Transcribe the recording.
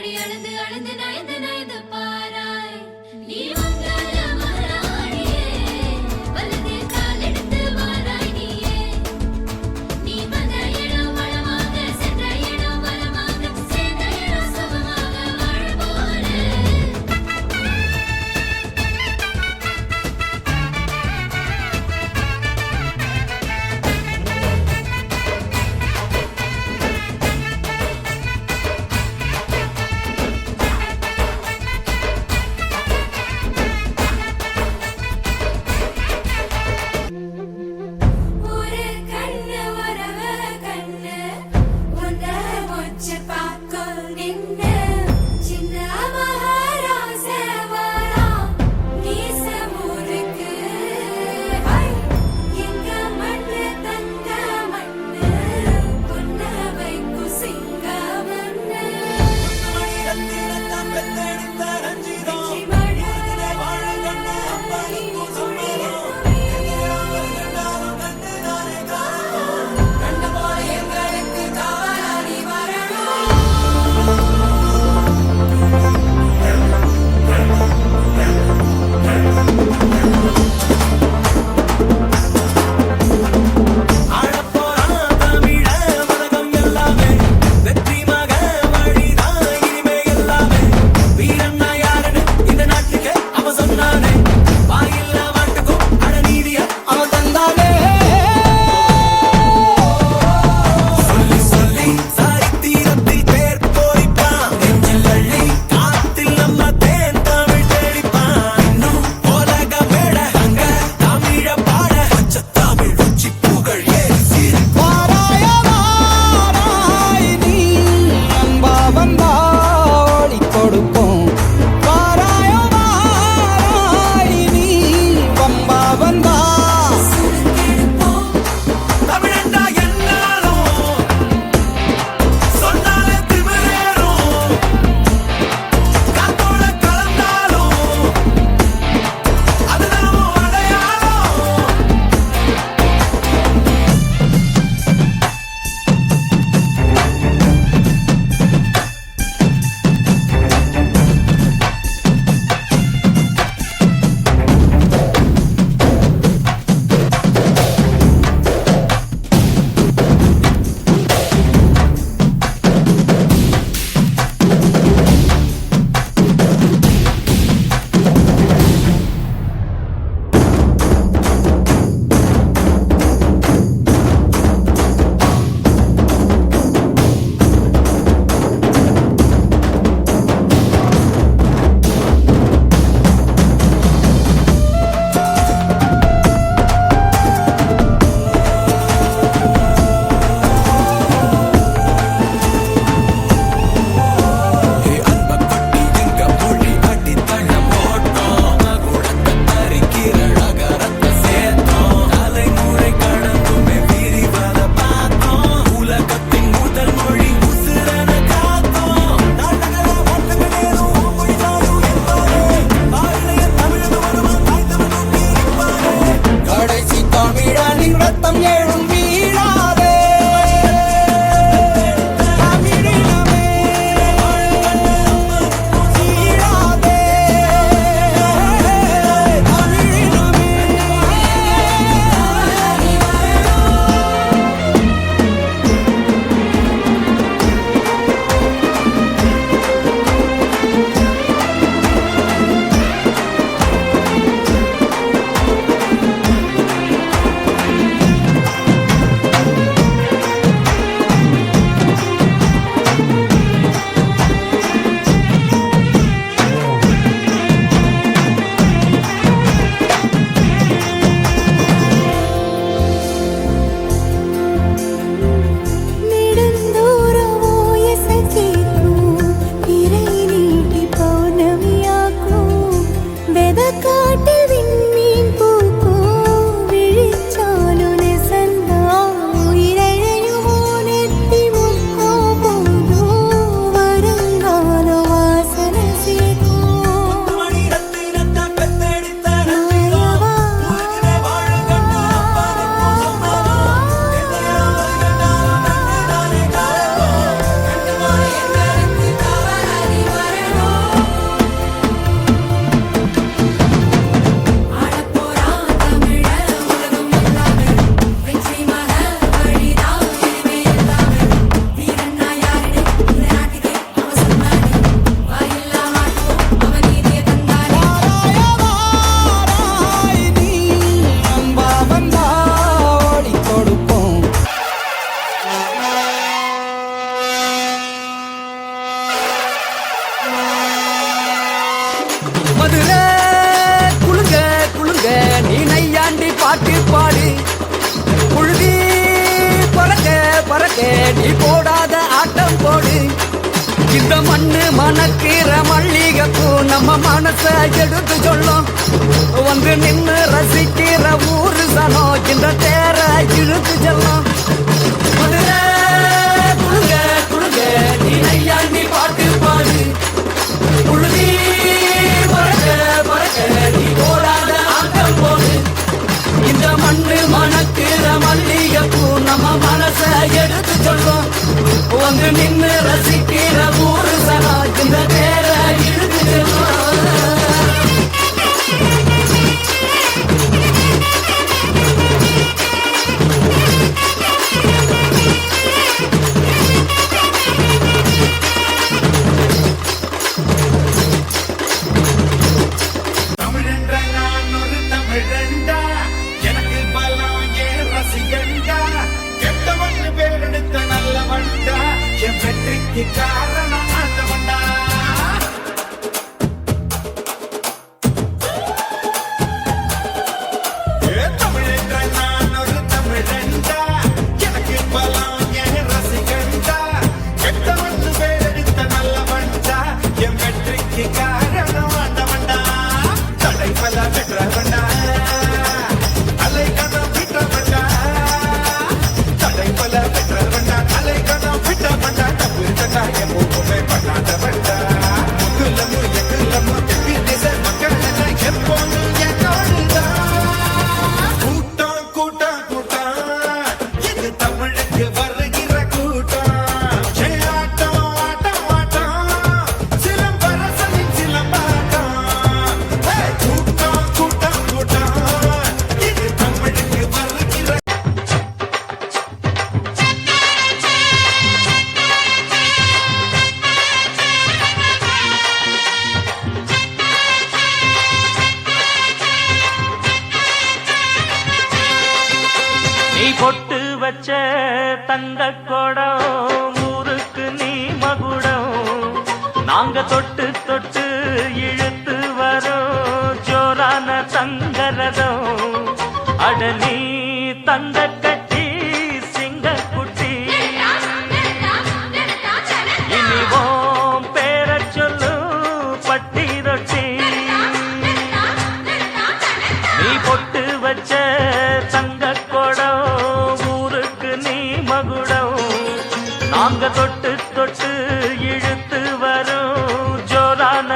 அடி அளந்து அளந்து நயந்து நயந்து பாராய் நீ மங்கள மகாராணியே வலது கால் எடுத்து வாராய் நீயே நீ வந்த இடம் வளமாக சென்ற இடம் வளமாக சேர்ந்த இடம் சுகமாக வாழ போறேன் போடு. இந்த மண்ணு மணக்கிற மல்லிகைப்பூ நம்ம மனச எடுத்து சொல்லும். வந்து நின்னு ரசிக்கிற ஊரு சனம் இந்த தேர இழுத்து செல்லும். மதுரை குழுங்க குழுங்க நீ நையாண்டி பாட்டு பாடு. புழுதி பறக்க பறக்க நீ போராட ஆட்டம் போடு. இந்த மண்ணு மணக்கிற மல்லிகைப்பூ நம்ம மனச எடுத்து சொல்லும். வந்து நின்னு ரசிக்கிற ஊரு சனா இந்த பேர இழுத்து செல்லும். காரணம் ஆண்டவன்டா. தமிழென்ற நான் ஒரு தமிழன்டா. எனக்கு பலம் என் ரசிகன்டா. கெட்டவன் பேரெடுத்த நல்லவன்டா. என் வெற்றிக்கு காரணம் ஆண்டவன்டா. தடை பல பெற்றவன்டா. அலை கணம் விட்டவன்டா. தடை பல பெற்றவன்டா. அலை கணம் விட்டவன்டா. என் மூக்குமே பண்ணாதவன்டா. முகுலமு எகுலமு தெற்கு திசை மக்கள் எப்போது என்னோடுதான். கூட்டம் கூட்டம் கூட்டம் இது தமிழுக்கு வருகிற கூட்டம். ஆட்டம் ஆட்டம் ஆட்டம் சிலம்பரசனின் சிலம்பாட்டம். கூட்டம் கூட்டம் கூட்டம் இது தமிழுக்கு வருகிற. நீ பொட்டு வச்ச தங்க கொடம் ஊருக்கு நீ மகுடம். நாங்க தொட்டு தொட்டு இழுத்து வரோம் ஜோரான தங்கரதம். அட நீ தங்க கட்டி சிங்க குட்டி. இனிவோம் பேர சொல்லு பட்டி ரொட்டி. நீ பொட்டு வச்ச தங்க கொடம் ஊருக்கு நீ மகுடம். நாங்க தொட்டு தொட்டு இழுத்து வரோம் ஜோரான